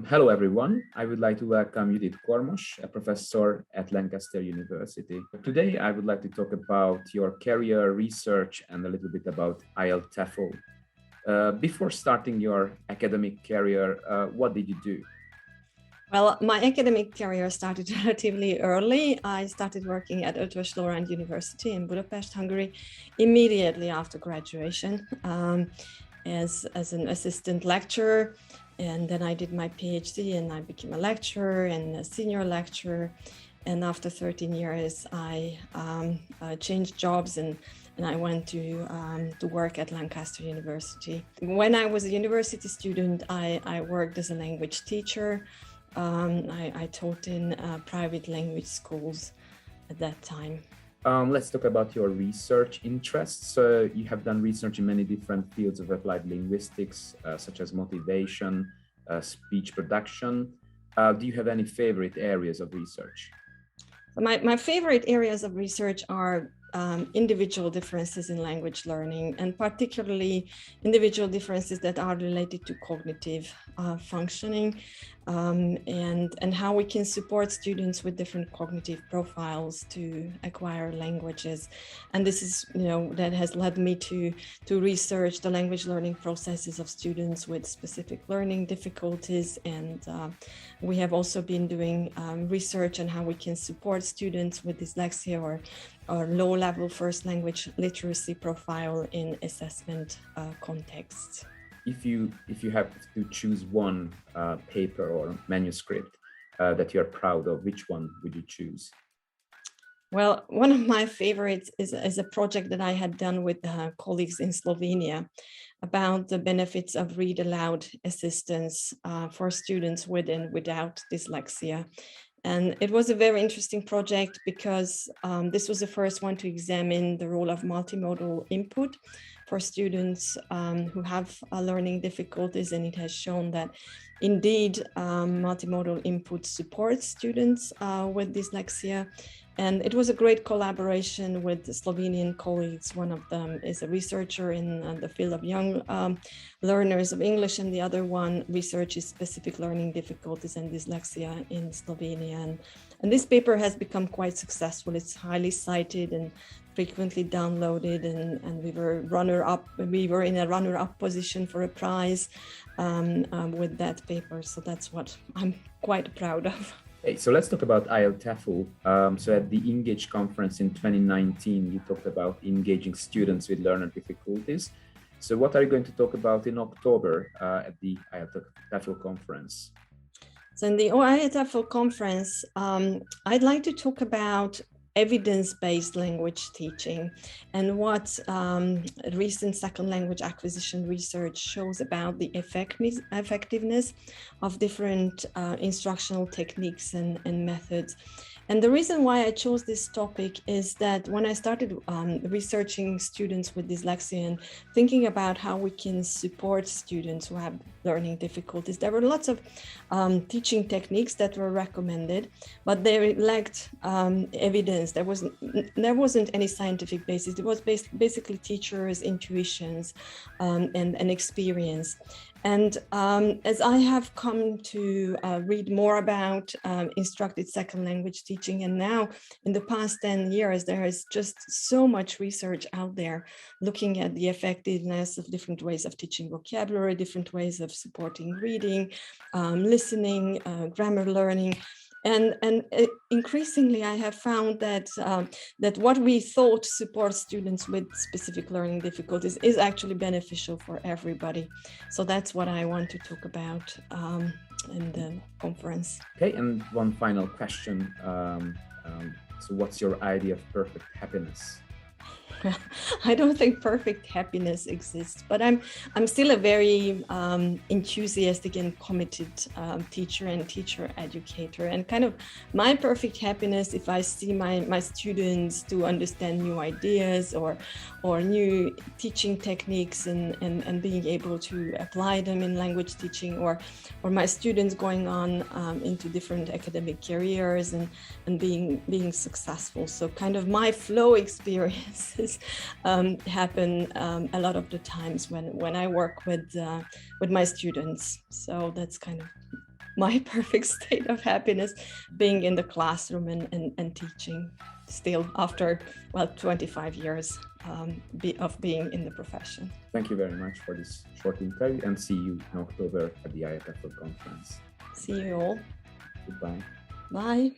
Hello, everyone. I would like to welcome Judit Kormos, a professor at Lancaster University. Today, I would like to talk about your career, research, and a little bit about IELTS-TEFL. Before starting your academic career, what did you do? Well, my academic career started relatively early. I started working at IATEFL-Hungary University in Budapest, Hungary, immediately after graduation as an assistant lecturer. And then I did my PhD and I became a lecturer and a senior lecturer. And after 13 years, I changed jobs and I went to work at Lancaster University. When I was a university student, I worked as a language teacher. I taught in private language schools at that time. Let's talk about your research interests. You have done research in many different fields of applied linguistics, such as motivation, speech production. Do you have any favorite areas of research? My favorite areas of research are individual differences in language learning, and particularly individual differences that are related to cognitive functioning and how we can support students with different cognitive profiles to acquire languages. And this is, that has led me to research the language learning processes of students with specific learning difficulties. And we have also been doing research on how we can support students with dyslexia or low-level first language literacy profile in assessment contexts. If you have to choose one paper or manuscript that you're proud of, which one would you choose? Well, one of my favorites is a project that I had done with colleagues in Slovenia about the benefits of read aloud assistance for students with and without dyslexia. And it was a very interesting project because this was the first one to examine the role of multimodal input for students who have learning difficulties. And it has shown that indeed multimodal input supports students with dyslexia. And it was a great collaboration with the Slovenian colleagues. One of them is a researcher in the field of young learners of English, and the other one researches specific learning difficulties and dyslexia in Slovenia. And this paper has become quite successful. It's highly cited and frequently downloaded, and we were in a runner-up position for a prize with that paper. So that's what I'm quite proud of. Okay, so let's talk about IELTS-TEFL. So at the Engage conference in 2019, you talked about engaging students with learner difficulties. So what are you going to talk about in October at the IATEFL conference? So in the IATEFL conference, I'd like to talk about evidence-based language teaching and what recent second language acquisition research shows about the effectiveness of different instructional techniques and methods. And the reason why I chose this topic is that when I started researching students with dyslexia and thinking about how we can support students who have learning difficulties, there were lots of teaching techniques that were recommended, but they lacked evidence. There wasn't any scientific basis. It was basically teachers' intuitions and experience. And as I have come to read more about instructed second language teaching, and now in the past 10 years, there is just so much research out there looking at the effectiveness of different ways of teaching vocabulary, different ways of supporting reading, listening, grammar learning. And increasingly, I have found that that what we thought supports students with specific learning difficulties is actually beneficial for everybody. So that's what I want to talk about in the conference. Okay, and one final question. So what's your idea of perfect happiness? I don't think perfect happiness exists, but I'm still a very enthusiastic and committed teacher and teacher educator. And kind of my perfect happiness, if I see my students to understand new ideas or new teaching techniques and being able to apply them in language teaching, or my students going on into different academic careers and being successful. So kind of my flow experiences happen a lot of the times when I work with my students. So that's kind of my perfect state of happiness, being in the classroom and teaching still after, well, 25 years of being in the profession. Thank you very much for this short interview, and see you in October at the IATEFL conference. See you all. Goodbye. Bye.